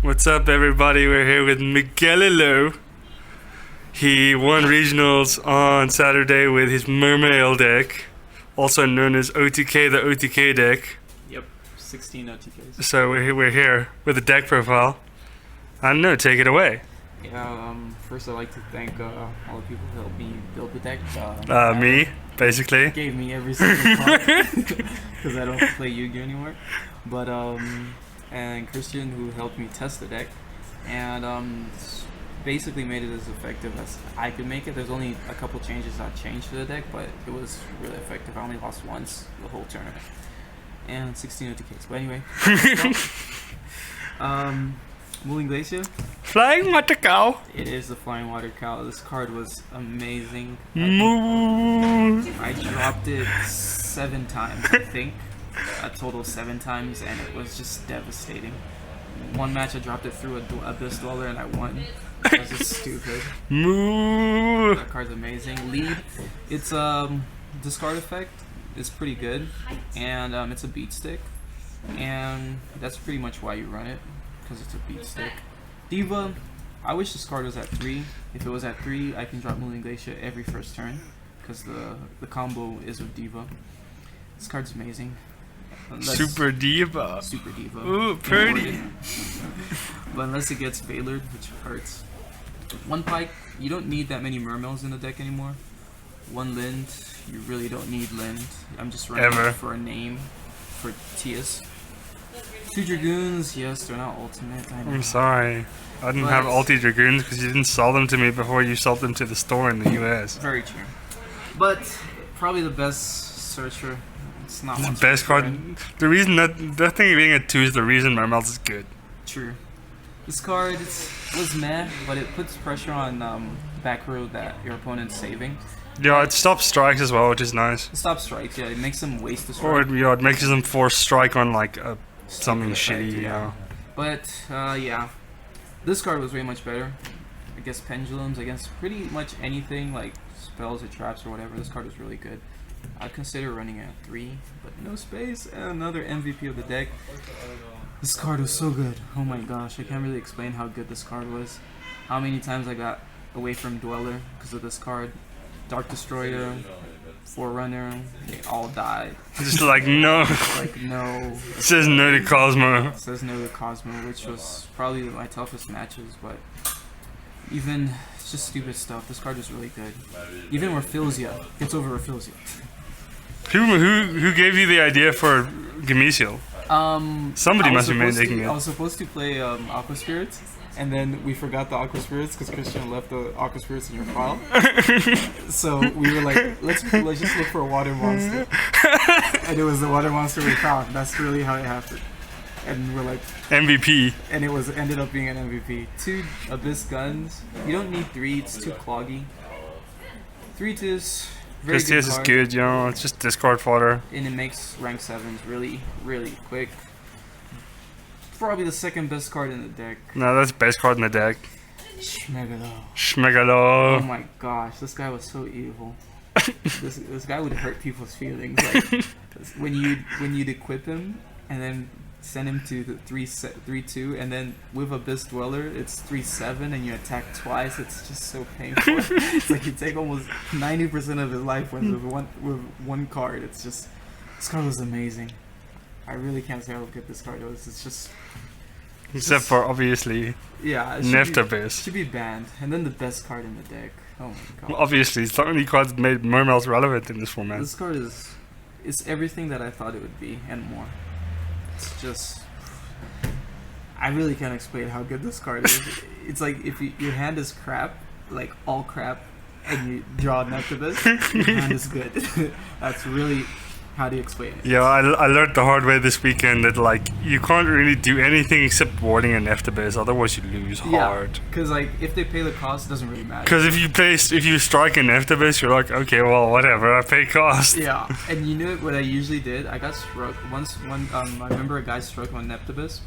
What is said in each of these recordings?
What's up, everybody? We're here with Miguelalo. He won regionals on Saturday with his Mermail deck, also known as OTK, the OTK deck. Yep, 16 OTKs. So we're here with a deck profile. I don't know, take it away. Yeah, first I'd like to thank all the people who helped me build the deck. Me, basically. Gave me every single part because I don't play Yu-Gi-Oh anymore. But and Christian, who helped me test the deck, and basically made it as effective as I could make it. There's only a couple changes I changed to the deck, but it was really effective. I only lost once the whole tournament, and 16 OTKs. But anyway, Moving Glacier. Flying water cow. It is the Flying Water Cow. This card was amazing. I dropped it 7 times, I think. A total of 7 times, and it was just devastating. One match I dropped it through Abyss Dweller and I won. That was just stupid. That card's amazing. Lead, it's discard effect is pretty good, and it's a beat stick, and that's pretty much why you run it, because it's a beat stick. Diva, I wish this card was at 3. If it was at 3, I can drop Moving Glacier every first turn, because the combo is with Diva. This card's amazing. Super Diva. Super Diva. Ooh, pretty. But unless it gets Veilered, which hurts. 1 Pike, you don't need that many Mermails in the deck anymore. 1 Lind, you really don't need Lind. I'm just running it for a name for Tias. 2 Dragoons, yes, they're not ultimate. I'm sorry. I didn't have ulti Dragoons because you didn't sell them to me before you sold them to the store in the US. Very true. But probably the best searcher. It's not the best card. The reason that thing being a 2 is the reason Mermail is good. True. This card was meh, but it puts pressure on back row that your opponent's saving. Yeah, it stops strikes as well, which is nice. It stops strikes, yeah. It makes them waste the strike. Or it makes them force strike on like something shitty. Yeah. But yeah, this card was way much better against pendulums, against pretty much anything like spells or traps or whatever. This card was really good. I'd consider running at 3, but no space. And another MVP of the deck. This card was so good. Oh my gosh, I can't really explain how good this card was. How many times I got away from Dweller because of this card. Dark Destroyer, Forerunner, they all died. Just like no. Like no. It says no to Kozmo. It says no to Kozmo, which was probably my toughest matches, but even it's just stupid stuff. This card is really good. Even Rafflesia gets over Rafflesia. Who gave you the idea for Gamesiel? Somebody must have been making it. I was supposed to play Aqua Spirits, and then we forgot the Aqua Spirits because Christian left the Aqua Spirits in your file. So we were like, let's just look for a water monster, and it was the water monster we found. That's really how it happened. And we're like MVP, and it ended up being an MVP. 2 Abyss Guns. You don't need 3; it's too cloggy. 3 Tis. Because Tias is good, you know. It's just discard fodder. And it makes rank 7s really, really quick. Probably the 2nd best card in the deck. No, that's the best card in the deck. Miguelalo. Oh my gosh, this guy was so evil. this guy would hurt people's feelings. Like when you'd equip him and then send him to the 3/2, and then with Abyss Dweller it's 3/7, and you attack twice. It's just so painful. It's like you take almost 90% of his life with one card. It's just, this card was amazing. I really can't say how good this card was. It's just, except for obviously, yeah, Neftabyss should be banned. And then the best card in the deck. Oh my god. Well, obviously, it's the only card that made Mermails relevant in this format. This card is everything that I thought it would be and more. It's just, I really can't explain how good this card is. It's like if your hand is crap, like all crap, and you draw Neftabyss, your hand is good. That's really, how do you explain it? Yeah, I learned the hard way this weekend that like you can't really do anything except warding a Neftabyss, otherwise you lose hard. Because like if they pay the cost, it doesn't really matter. Because if you strike a Neftabyss, you're like, okay, well whatever, I pay cost. Yeah, and you know what I usually did? I got struck once. I remember a guy struck on Neftabyss.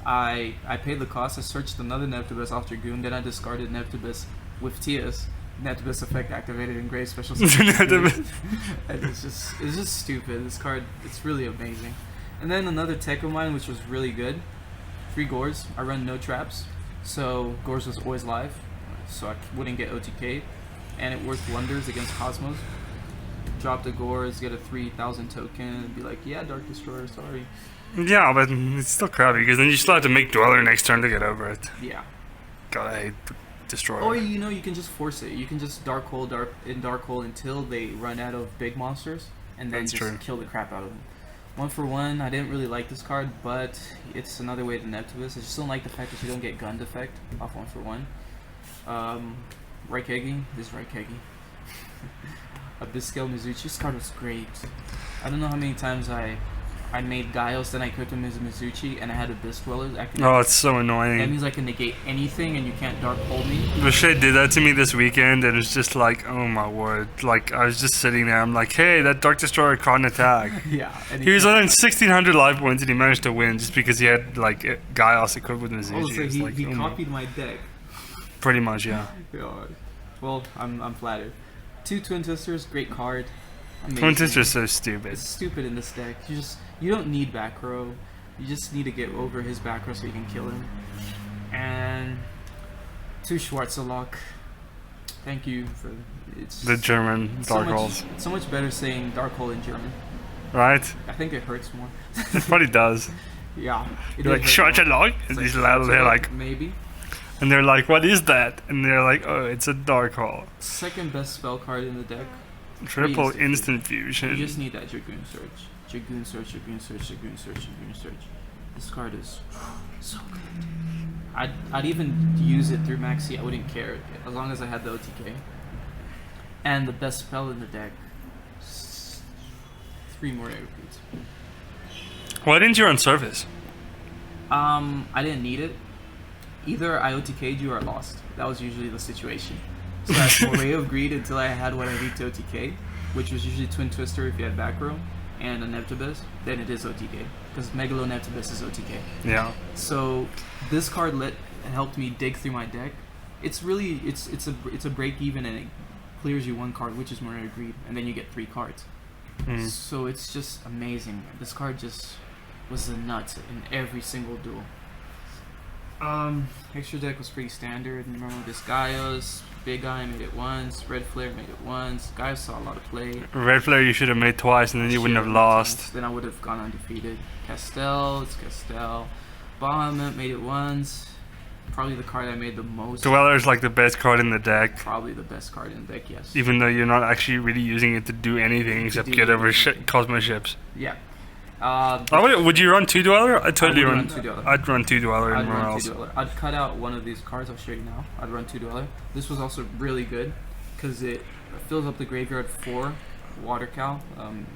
I paid the cost. I searched another Neftabyss off Dragoon. Then I discarded Neftabyss with Tias. Neftabyss effect activated in Grave Special. And it's just stupid. This card, it's really amazing. And then another tech of mine, which was really good, 3 Gores. I run no traps, so Gores was always live, so I wouldn't get OTK, and it worked wonders against Kozmos. Drop the Gores, get a 3,000 token, and be like, yeah, Dark Destroyer, sorry. Yeah, but it's still crappy because then you still have to make Dweller next turn to get over it. Yeah. God, I hate Destroyer. Or you can just force it. You can just Dark Hole until they run out of big monsters, and then just kill the crap out of them. 1 for 1. I didn't really like this card, but it's another way to Neptubus. I just don't like the fact that you don't get Gunned effect off 1 for 1. Raikegi. This Raikegi. Abysscale Mizuchi. This card was great. I don't know how many times I made Gaios, then I equipped him as a Mizuchi, and I had Abyss Dwellers. Oh, it's so annoying. That means I can negate anything, and you can't Dark Hold me. Vishay did that to me this weekend, and it's just like, oh my word. Like, I was just sitting there, I'm like, hey, that Dark Destroyer can't attack. Yeah. And he was on 1,600 life points, and he managed to win just because he had, like, Gaios equipped with Mizuchi. Oh, so he copied my deck. Pretty much, yeah. God. Well, I'm flattered. 2 Twin Twisters, great card. Amazing. Twin Twister's so stupid. It's stupid in this deck. You don't need back row. You just need to get over his back row so you can kill him. And 2 Schwarzerlock. Thank you for the German Dark Holes. It's so much better saying Dark Hole in German. Right? I think it hurts more. It probably does. Yeah. You're like, Schwarzerlock? And these lads, they're like... Maybe. And they're like, what is that? And they're like, oh, it's a Dark Hole. Second best spell card in the deck. Triple instant fusion. You just need that Dragoon Search. Dragoon Search, Dragoon Search, Dragoon Search, Dragoon Search. This card is so good. I'd even use it through Maxi. I wouldn't care as long as I had the OTK. And the best spell in the deck. 3 more air repeats. Why didn't you run Surface? I didn't need it. Either I OTK'd you or I lost. That was usually the situation. So I had Moray of Greed until I had what I need to OTK, which was usually Twin Twister if you had back row, and a Neptubus, then it is OTK. Because Megalo Neptubus is OTK. Yeah. So this card helped me dig through my deck. It's really it's a break even, and it clears you 1 card, which is Moray of Greed, and then you get 3 cards. So it's just amazing. This card just was the nuts in every single duel. Extra deck was pretty standard. Remember this Gaios, Big Eye made it once, Red Flare made it once. Gaios saw a lot of play. Red Flare you should have made twice and then you wouldn't have lost. Then I would have gone undefeated. Castel, it's Castel. Bahamut made it once. Probably the card I made the most. Dweller's like the best card in the deck. Probably the best card in the deck, yes. Even though you're not actually really using it to do anything except get over Kozmo ships. Yeah. Would you run 2 Dweller? I'd totally run 2 Dweller. I'd run 2 Dweller in Mermail. I'd cut out one of these cards. I'll show you now. I'd run 2 Dweller. This was also really good because it fills up the graveyard for Water Cow,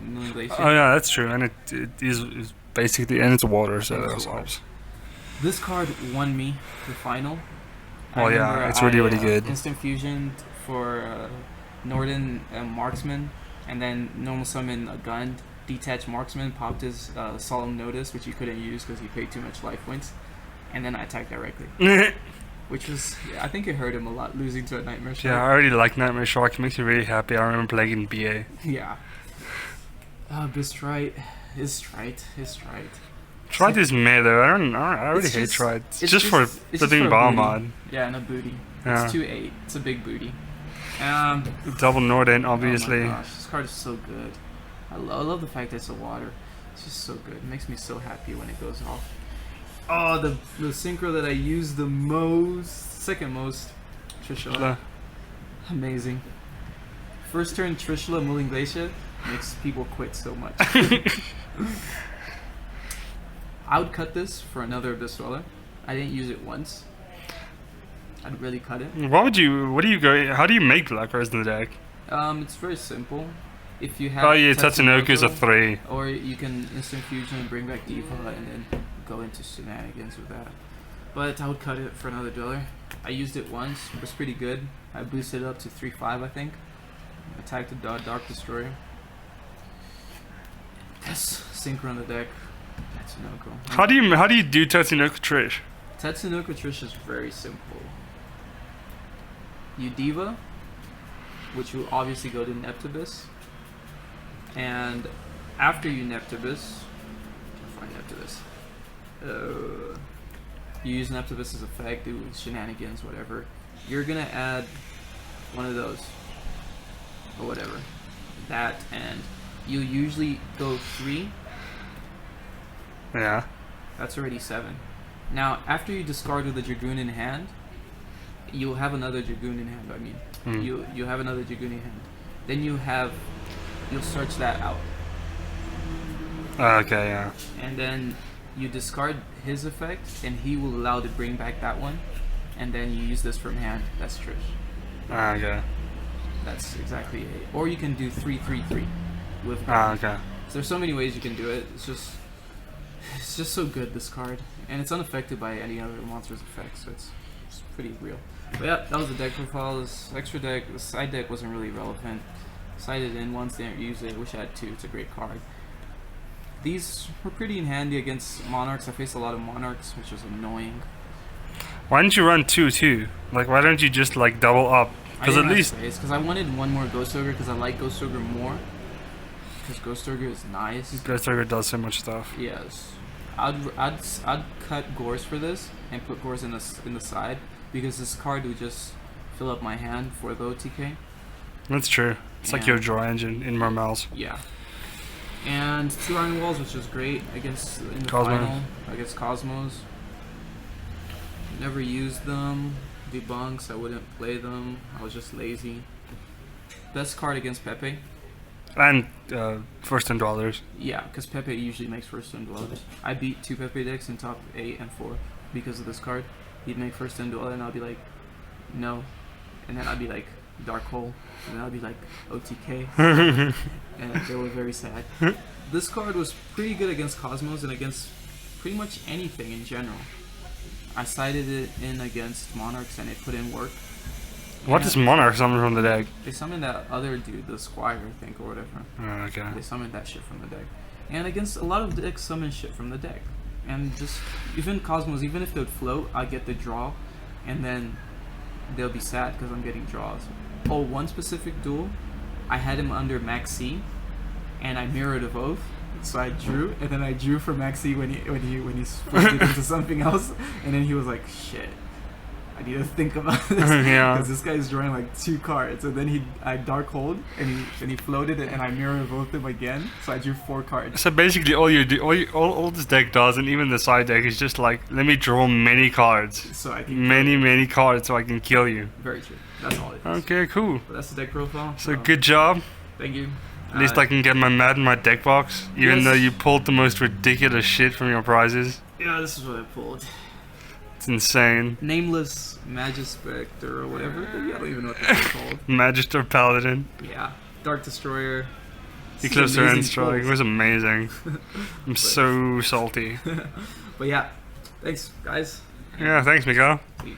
Million Glacier. Oh yeah, that's true, and it is basically, and it's water, so that also helps. This card won me the final. Well, yeah, it's really good. Instant fusion for Norden Marksman, and then normal summon a gun. Detached Marksman popped his Solemn Notice, which he couldn't use because he paid too much life points, and then I attacked directly. Which was, I think it hurt him a lot, losing to a Nightmare Shark. Yeah, I already like Nightmare Shark. It makes me really happy. I remember playing in BA. Yeah. Bistrite is Trite. Trite is meh though. I really hate Trite. It's just for flipping bomb mod. Yeah, and a booty. Yeah. It's 2/8. It's a big booty. Double Norden, obviously. Oh my gosh, this card is so good. I love the fact that it's a water. It's just so good. It makes me so happy when it goes off. Oh, the synchro that I use the most, second most, Trishula. Amazing. First turn Trishula Mulling Glacier makes people quit so much. I would cut this for another Abyss Dweller. I didn't use it once. I'd really cut it. How do you make Black Rose in the deck? It's very simple. If you have Tatsunoko's a 3. Or you can instant fusion and bring back Diva and then go into shenanigans with that. But I would cut it for another Dweller. I used it once, it was pretty good. I boosted it up to 3/5, I think. Attacked the Dark Destroyer. Yes, Synchro on the deck. Tatsunoko. How do you do Tatsunoko Trish? Tatsunoko Trish is very simple. You Diva, which will obviously go to Neptubus. And after you Neptubus, find Neptubus. you use an Neptibus's effect, do shenanigans, whatever. You're gonna add one of those or whatever. That, and you usually go 3. Yeah. That's already 7. Now, after you discard with the Dragoon in hand, you'll have another Dragoon in hand. I mean, you have another Dragoon in hand. Then you'll search that out. Okay, yeah. And then you discard his effect, and he will allow to bring back that one. And then you use this from hand. That's Trish. Okay. That's exactly it. Or you can do 3/3/3 with. Okay. So there's so many ways you can do it. It's just so good, this card, and it's unaffected by any other monster's effects. So it's pretty real. But yeah, that was the deck profile. This extra deck, the side deck wasn't really relevant. Sided in once, didn't use it. Wish I had 2. It's a great card. These were pretty handy against Monarchs. I faced a lot of Monarchs, which was annoying. Why didn't you run 2/2? Like, why don't you just like double up? Because at least it's because I wanted one more Ghost Ogre because I like Ghost Ogre more. Because Ghost Ogre is nice. Ghost Ogre does so much stuff. Yes, I'd cut Gores for this and put Gores in the side because this card would just fill up my hand for the OTK. That's true. It's like your draw engine in Mermails. Yeah. And 2 Iron Walls, which was great against in the Kozmo. final against Kozmos. Never used them. Debunks, I wouldn't play them. I was just lazy. Best card against Pepe. And First Indwellers. Yeah, because Pepe usually makes First Indwellers. I beat 2 Pepe decks in top 8 and 4 because of this card. He'd make First Indweller and I'll be like, no. And then I'd be like, Dark Hole. And then I'd be like, OTK. And they were very sad. This card was pretty good against Cosmos and against pretty much anything in general. I sided it in against Monarchs and it put in work. What does Monarch summon from the deck? They summoned that other dude, the Squire, I think, or whatever. Oh, okay. They summoned that shit from the deck. And against a lot of decks summon shit from the deck. And just, even Cosmos, even if they'd float, I get the draw. And then they'll be sad because I'm getting draws. Oh, one specific duel, I had him under Max C. And I mirrored of Oath. So I drew, and then I drew for Maxi when he split it into something else, and then he was like, "Shit, I need to think about this." Yeah. Because this guy's drawing like 2 cards, and then I dark hold, and he floated it, and I mirror both them again. So I drew 4 cards. So basically, all this deck does, and even the side deck, is just like, let me draw many cards. So I can many cards, so I can kill you. Very true. That's all it is. Okay, cool. But that's the deck profile. So good job. Thank you. At least I can get my mad in my deck box, even Yes. though you pulled the most ridiculous shit from your prizes. Yeah, this is what I pulled. It's insane. Nameless Magispector or whatever. I don't even know what this is called. Magister Paladin. Yeah. Dark Destroyer. Eclipser and Strike. It pulls. was amazing. I'm so salty. But yeah, thanks guys. Yeah, thanks, Miguel. Sweet.